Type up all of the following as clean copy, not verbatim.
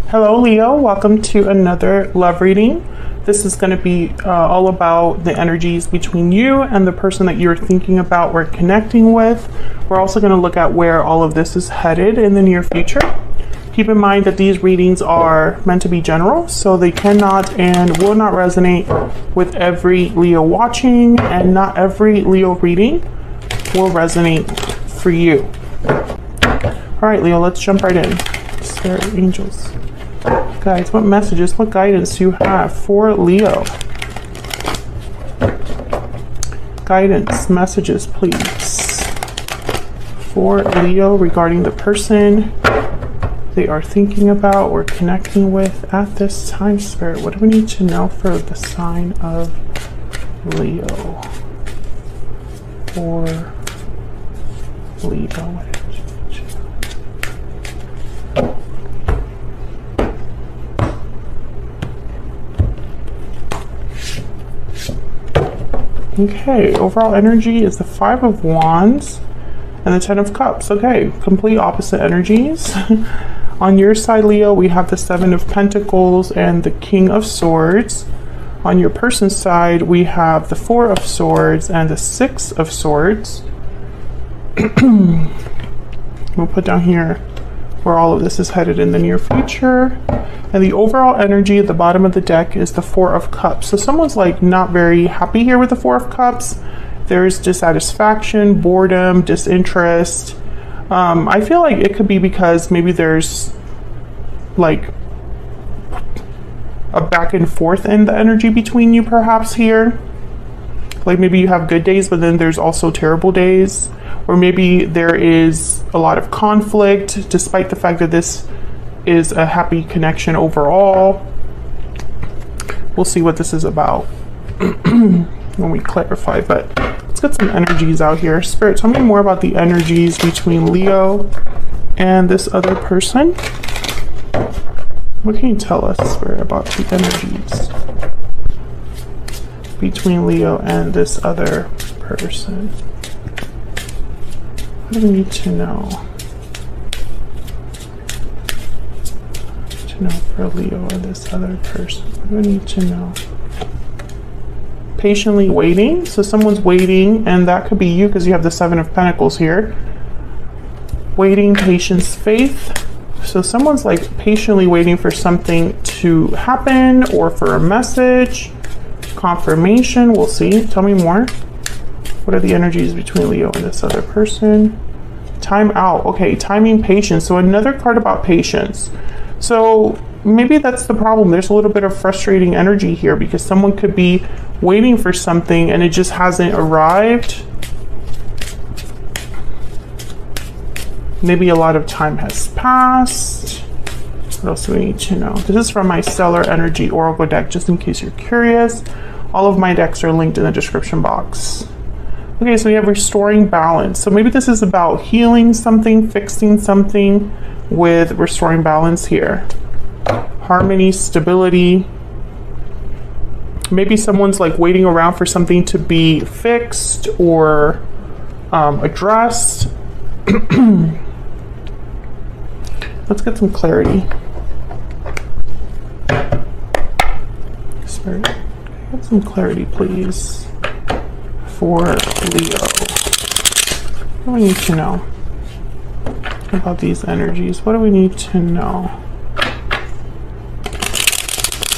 Hello Leo, welcome to another love reading. This is going to be all about the energies between you and the person that you're thinking about or connecting with. We're also going to look at where all of this is headed in the near future. Keep in mind that these readings are meant to be general, so they cannot and will not resonate with every Leo watching, and not every Leo reading will resonate for you. All right, Leo, let's jump right in. Spirit, angels, guides, what messages, what guidance do you have for Leo? Guidance, messages, please, for Leo regarding the person they are thinking about or connecting with at this time. Spirit, what do we need to know for the sign of Leo? For Leo. Okay, overall energy is the Five of Wands and the Ten of Cups. Okay, complete opposite energies. On your side, Leo, we have the Seven of Pentacles and the King of Swords. On your person's side, we have the Four of Swords and the Six of Swords. We'll put down here where all of this is headed in the near future. And the overall energy at the bottom of the deck is the Four of Cups. So someone's like not very happy here with the Four of Cups. There's dissatisfaction, boredom, disinterest. I feel like it could be because maybe there's like a back and forth in the energy between you perhaps here. Like maybe you have good days, but then there's also terrible days. Or maybe there is a lot of conflict despite the fact that this is a happy connection overall. We'll see what this is about when we clarify, but let's get some energies out here. Spirit, tell me more about the energies between Leo and this other person. What can you tell us, Spirit, about the energies between Leo and this other person? What do we need to know? For Leo and this other person, what do we need to know? Patiently waiting. So someone's waiting, and that could be you because you have the Seven of Pentacles here. Waiting, patience, faith. So someone's like patiently waiting for something to happen or for a message, confirmation. We'll see. Tell me more. What are the energies between Leo and this other person? Time out. Okay, timing, patience. So another card about patience. So maybe that's the problem. There's a little bit of frustrating energy here because someone could be waiting for something and it just hasn't arrived. Maybe a lot of time has passed. What else do we need to know? This is from my Stellar Energy Oracle deck, just in case you're curious. All of my decks are linked in the description box. Okay, so we have restoring balance. So maybe this is about healing something, fixing something with restoring balance here. Harmony, stability. Maybe someone's like waiting around for something to be fixed or addressed. Let's get some clarity. Spirit, get some clarity, please, for Leo. What do we need to know about these energies? What do we need to know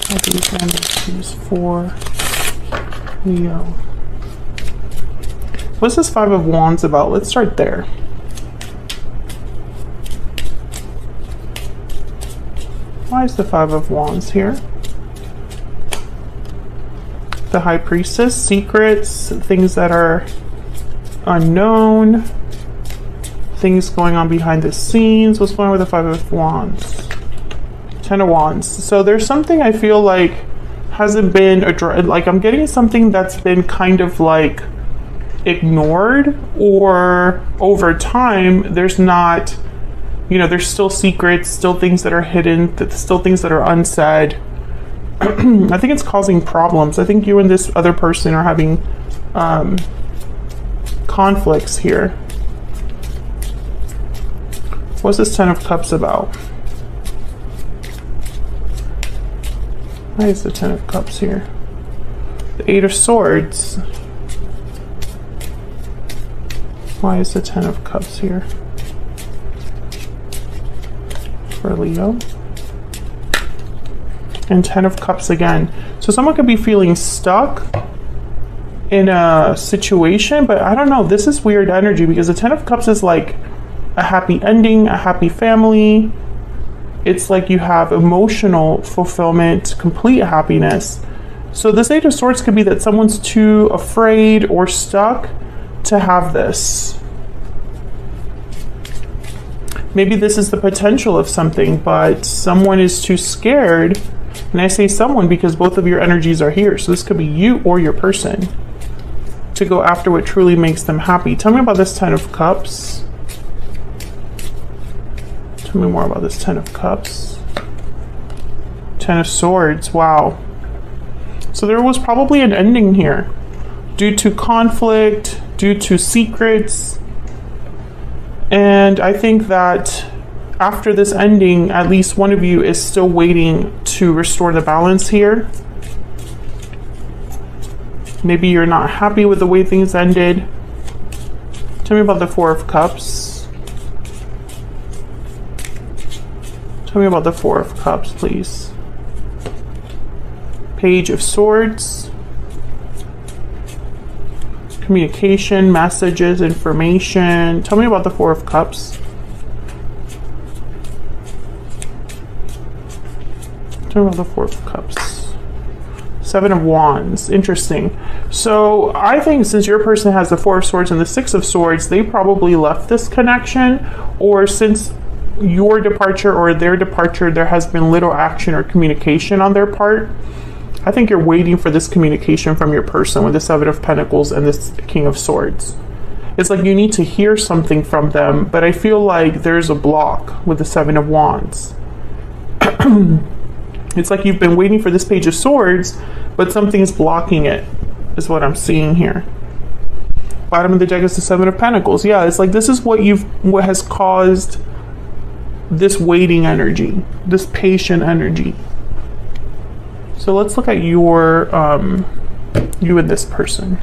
about these energies for Leo? What's this Five of Wands about? Let's start there. Why is the Five of Wands here? The High Priestess, secrets, things that are unknown, things going on behind the scenes. What's going on with the Five of Wands? Ten of Wands. So there's something I feel like hasn't been addressed. Like I'm getting something that's been kind of like ignored, or over time there's not, you know, there's still secrets, still things that are hidden, still things that are unsaid. I think it's causing problems. I think you and this other person are having conflicts here. What's this Ten of Cups about? Why is the Ten of Cups here? The Eight of Swords. Why is the Ten of Cups here? For Leo. And Ten of Cups again. So someone could be feeling stuck in a situation, but I don't know. This is weird energy because the Ten of Cups is like a happy ending, a happy family. It's like you have emotional fulfillment, complete happiness. So this Eight of Swords could be that someone's too afraid or stuck to have this. Maybe this is the potential of something, but someone is too scared. And I say someone because both of your energies are here. So this could be you or your person to go after what truly makes them happy. Tell me about this Ten of Cups. Tell me more about this Ten of Cups. Ten of Swords, wow. So there was probably an ending here due to conflict, due to secrets. And I think that after this ending, at least one of you is still waiting to restore the balance here. Maybe you're not happy with the way things ended. Tell me about the Four of Cups. Tell me about the Four of Cups, please. Page of Swords. Communication, messages, information. Tell me about the Four of Cups. Tell me about the Four of Cups. Seven of Wands. Interesting. So I think since your person has the Four of Swords and the Six of Swords, they probably left this connection, or since your departure or their departure, there has been little action or communication on their part. I think you're waiting for this communication from your person with the Seven of Pentacles and this King of Swords. It's like you need to hear something from them, but I feel like there's a block with the Seven of Wands. It's like you've been waiting for this Page of Swords, but something's blocking it, is what I'm seeing here. Bottom of the deck is the Seven of Pentacles. Yeah, it's like this is what has caused this waiting energy, this patient energy. So let's look at your you and this person.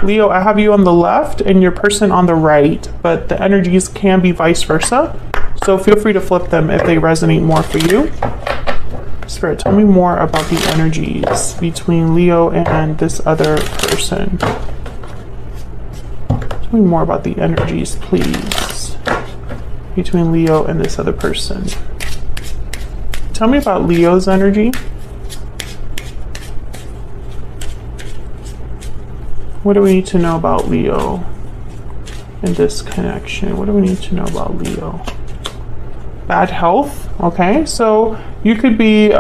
Leo, I have you on the left and your person on the right, but the energies can be vice versa. So feel free to flip them if they resonate more for you. Spirit, tell me more about the energies between Leo and this other person. Tell me more about the energies, please, between Leo and this other person. Tell me about Leo's energy. What do we need to know about Leo in this connection? What do we need to know about Leo? Bad health. Okay, so you could be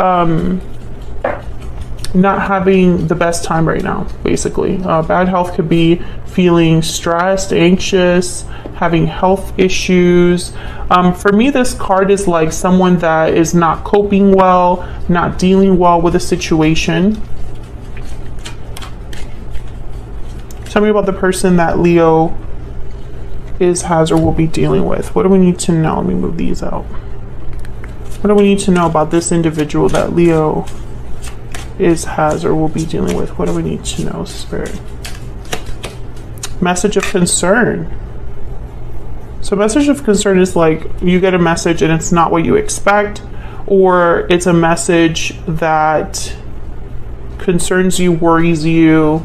not having the best time right now, basically. Bad health could be feeling stressed, anxious, having health issues. For me, this card is like someone that is not coping well, not dealing well with a situation. Tell me about the person that Leo has, or will be dealing with. What do we need to know? Let me move these out. What do we need to know about this individual that Leo has, or will be dealing with? What do we need to know, Spirit? Message of concern. So message of concern is like you get a message and it's not what you expect, or it's a message that concerns you, worries you.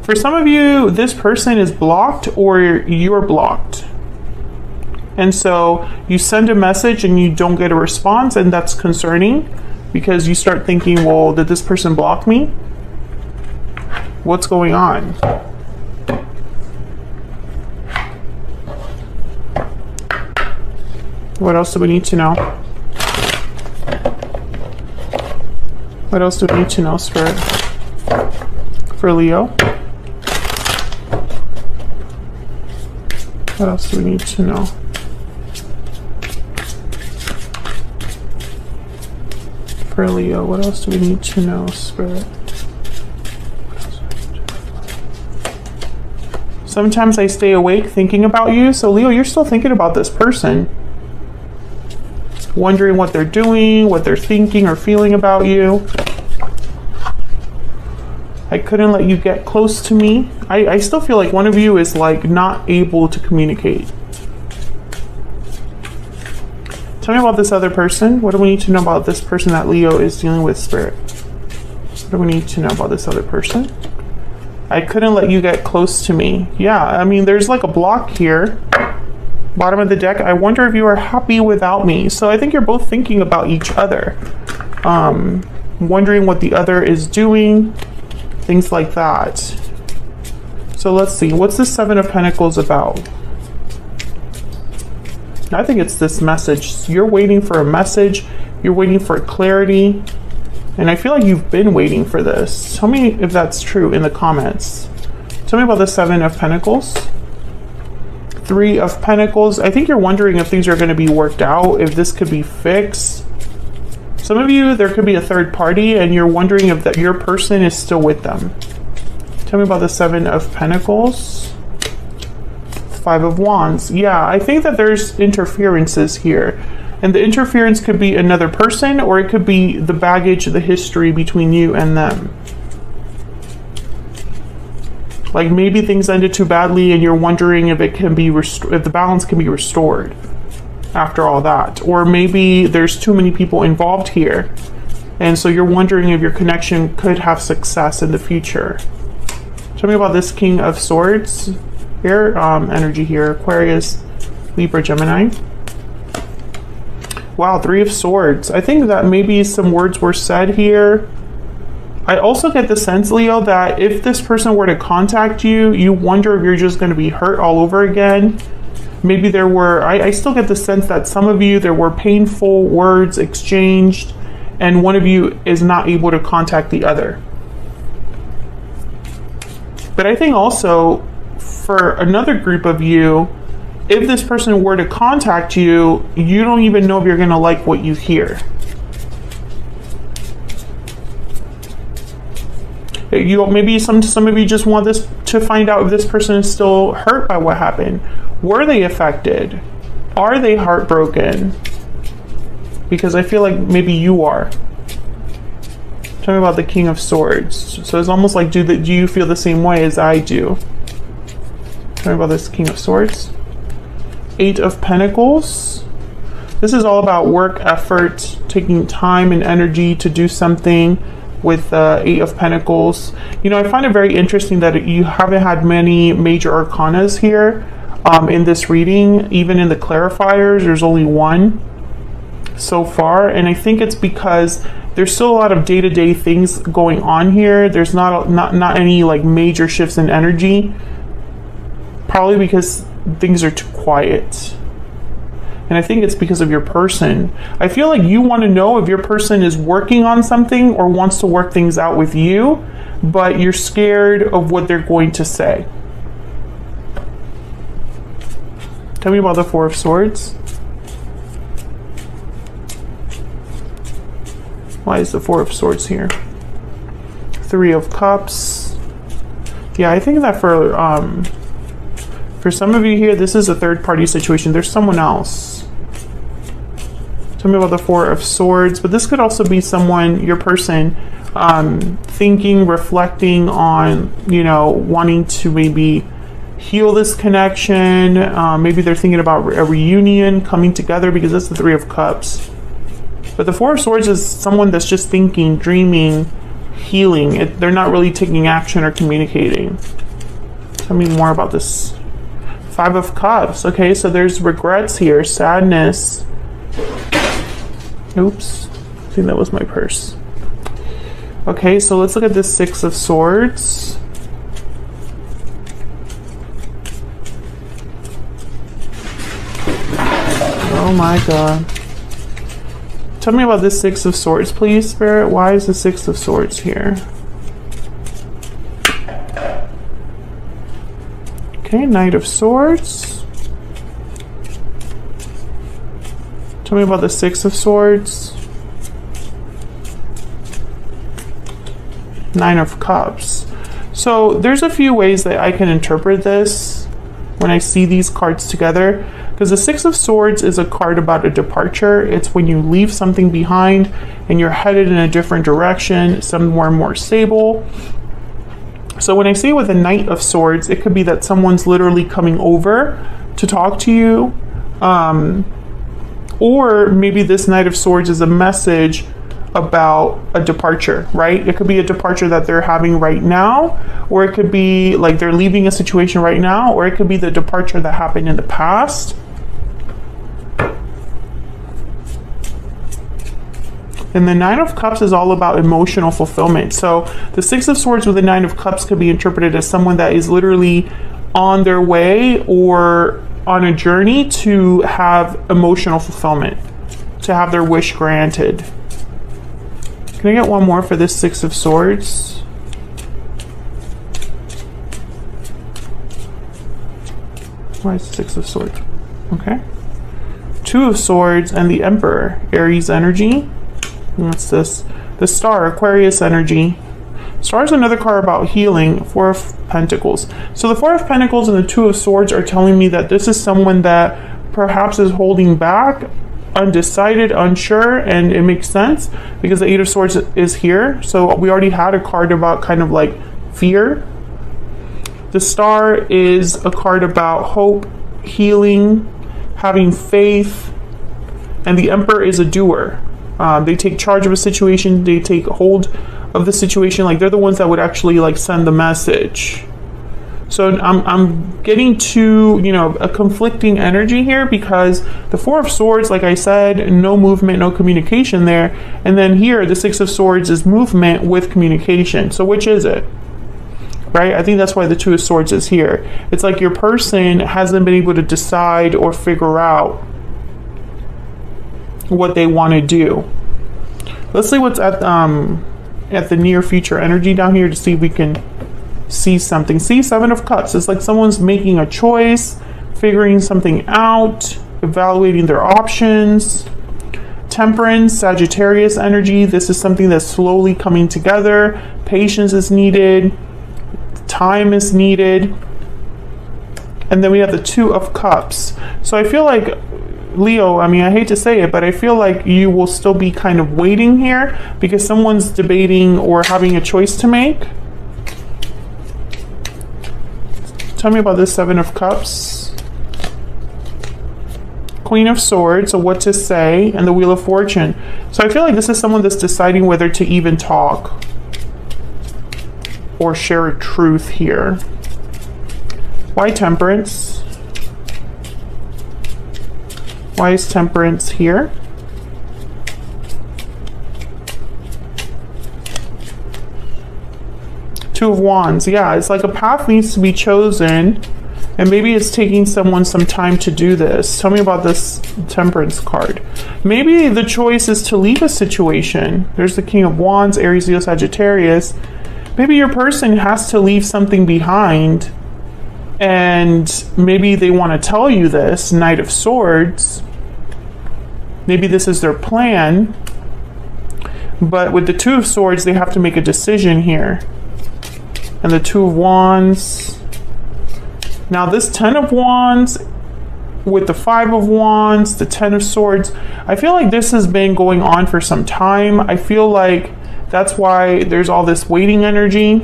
For some of you, this person is blocked or you're blocked. And so you send a message and you don't get a response, and that's concerning because you start thinking, well, did this person block me? What's going on? What else do we need to know? What else do we need to know, Spirit? For Leo? What else do we need to know? For Leo, what else do we need to know, Spirit? Sometimes I stay awake thinking about you. So Leo, you're still thinking about this person. wondering what they're doing, what they're thinking or feeling about you. I couldn't let you get close to me. I still feel like one of you is like not able to communicate. Tell me about this other person. What do we need to know about this person that Leo is dealing with, Spirit? What do we need to know about this other person? I couldn't let you get close to me. Yeah, I mean, there's like a block here. Bottom of the deck, I wonder if you are happy without me. So I think you're both thinking about each other. Wondering what the other is doing. Things like that. So let's see, what's the Seven of Pentacles about? I think it's this message. You're waiting for a message. You're waiting for clarity. And I feel like you've been waiting for this. Tell me if that's true in the comments. Tell me about the Seven of Pentacles. Three of Pentacles. I think you're wondering if things are going to be worked out, if this could be fixed. Some of you, there could be a third party and you're wondering if that your person is still with them. Tell me about the Seven of Pentacles. Five of Wands. Yeah, I think that there's interferences here. And the interference could be another person, or it could be the baggage, the history between you and them. Like maybe things ended too badly and you're wondering if it can be if the balance can be restored after all that. Or maybe there's too many people involved here. And so you're wondering if your connection could have success in the future. Tell me about this King of Swords here, energy here, Aquarius, Libra, Gemini. Wow, Three of Swords. I think that maybe some words were said here. I also get the sense, Leo, that if this person were to contact you, you wonder if you're just going to be hurt all over again. Maybe there were, I still get the sense that some of you, there were painful words exchanged, and one of you is not able to contact the other. But I think also, for another group of you, if this person were to contact you, you don't even know if you're going to like what you hear. Maybe some of you just want this to find out if this person is still hurt by what happened. Were they affected? Are they heartbroken? Because I feel like maybe you are. Tell me about the King of Swords. So it's almost like, do you feel the same way as I do? Tell me about this King of Swords. Eight of Pentacles. This is all about work, effort, taking time and energy to do something with Eight of Pentacles. You know, I find it very interesting that you haven't had many major arcanas here in this reading. Even in the clarifiers, there's only one so far. And I think it's because there's still a lot of day-to-day things going on here. There's not any like major shifts in energy. Probably because things are too quiet. And I think it's because of your person. I feel like you want to know if your person is working on something or wants to work things out with you, but you're scared of what they're going to say. Tell me about the Four of Swords. Why is the Four of Swords here? Three of Cups. Yeah, I think that for some of you here, this is a third-party situation. There's someone else. Tell me about the Four of Swords. But this could also be someone, your person, thinking, reflecting on, you know, wanting to maybe heal this connection. Maybe they're thinking about a reunion, coming together, because that's the Three of Cups. But the Four of Swords is someone that's just thinking, dreaming, healing. They're not really taking action or communicating. Tell me more about this. Five of Cups. Okay, so there's regrets here, sadness. Oops, I think that was my purse. Okay, so let's look at this Six of Swords. Oh my God. Tell me about this Six of Swords, please, Spirit. Why is the Six of Swords here? Okay, Knight of Swords. Tell me about the Six of Swords. Nine of Cups. So there's a few ways that I can interpret this. when I see these cards together, because the Six of Swords is a card about a departure. It's when you leave something behind and you're headed in a different direction, somewhere more stable. So when I see it with the Knight of Swords, it could be that someone's literally coming over to talk to you. Or maybe this Knight of Swords is a message about a departure, right? It could be a departure that they're having right now, or it could be like they're leaving a situation right now, or it could be the departure that happened in the past. And the Nine of Cups is all about emotional fulfillment. So the Six of Swords with the Nine of Cups could be interpreted as someone that is literally on their way or on a journey to have emotional fulfillment, to have their wish granted. Can I get one more for this Six of Swords? Why is Six of Swords? Okay. Two of Swords and the Emperor, Aries energy. And what's this? The Star, Aquarius energy. Star is another card about healing, Four of Pentacles. So the Four of Pentacles and the Two of Swords are telling me that this is someone that perhaps is holding back, undecided, unsure, and it makes sense because the Eight of Swords is here. So we already had a card about kind of like fear. The Star is a card about hope, healing, having faith, and the Emperor is a doer. They take charge of a situation, they take hold of the situation, like they're the ones that would actually like send the message. So I'm getting to, you know, a conflicting energy here because the Four of Swords, like I said, no movement, no communication there. And then here, the Six of Swords is movement with communication. So which is it? Right? I think that's why the Two of Swords is here. It's like your person hasn't been able to decide or figure out what they want to do. Let's see what's at the near future energy down here to see if we can see something. See, Seven of Cups. It's like someone's making a choice, figuring something out, evaluating their options. Temperance, Sagittarius energy. This is something that's slowly coming together. Patience is needed. Time is needed. And then we have the Two of Cups. So I feel like Leo, I mean, I hate to say it, but I feel like you will still be kind of waiting here because someone's debating or having a choice to make. Tell me about this Seven of Cups. Queen of Swords, so what to say, and the Wheel of Fortune. So I feel like this is someone that's deciding whether to even talk or share a truth here. Why Temperance? Why is Temperance here? Two of Wands. Yeah, it's like a path needs to be chosen, and maybe it's taking someone some time to do this. Tell me about this Temperance card. Maybe the choice is to leave a situation. There's the King of Wands, Aries, Leo, Sagittarius. Maybe your person has to leave something behind, and maybe they want to tell you this, Knight of Swords. Maybe this is their plan, but with the Two of Swords, they have to make a decision here. And the Two of Wands. Now this Ten of Wands with the Five of Wands, the Ten of Swords, I feel like this has been going on for some time. I feel like that's why there's all this waiting energy.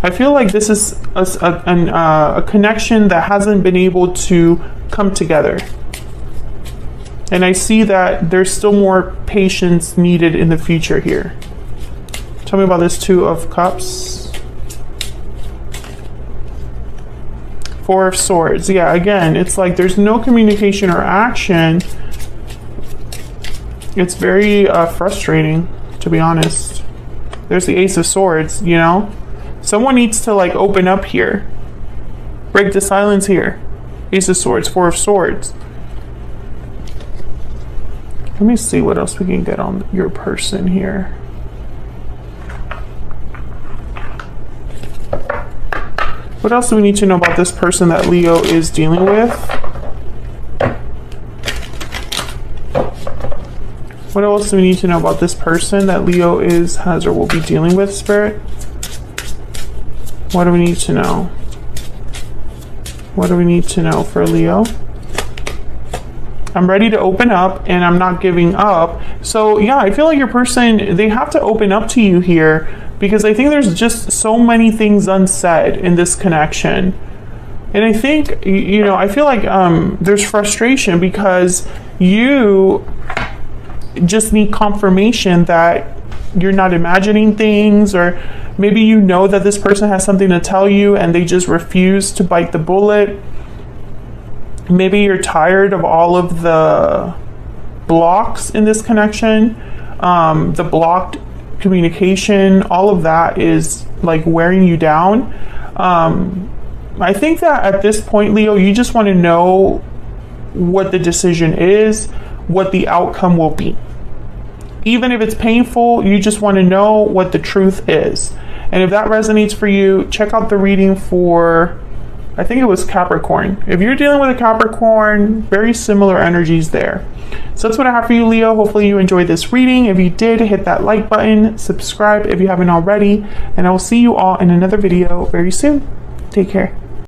I feel like this is a connection that hasn't been able to come together. And I see that there's still more patience needed in the future here. Tell me about this Two of Cups. Four of Swords. Yeah, again, it's like there's no communication or action. It's very frustrating, to be honest. There's the Ace of Swords, you know? Someone needs to like open up here. Break the silence here. Ace of Swords, Four of Swords. Let me see what else we can get on your person here. What else do we need to know about this person that Leo is dealing with? What else do we need to know about this person that Leo has or will be dealing with, Spirit? What do we need to know? What do we need to know for Leo? I'm ready to open up and I'm not giving up. So yeah, I feel like your person, they have to open up to you here because I think there's just so many things unsaid in this connection. And I think, you know, I feel like there's frustration because you just need confirmation that you're not imagining things, or maybe you know that this person has something to tell you and they just refuse to bite the bullet. Maybe you're tired of all of the blocks in this connection, the blocked communication, all of that is like wearing you down. I think that at this point, Leo, you just want to know what the decision is, what the outcome will be. Even if it's painful, you just want to know what the truth is. And if that resonates for you, check out the reading for, I think it was Capricorn. If you're dealing with a Capricorn, very similar energies there. So that's what I have for you, Leo. Hopefully you enjoyed this reading. If you did, hit that like button, subscribe if you haven't already, and I will see you all in another video very soon. Take care.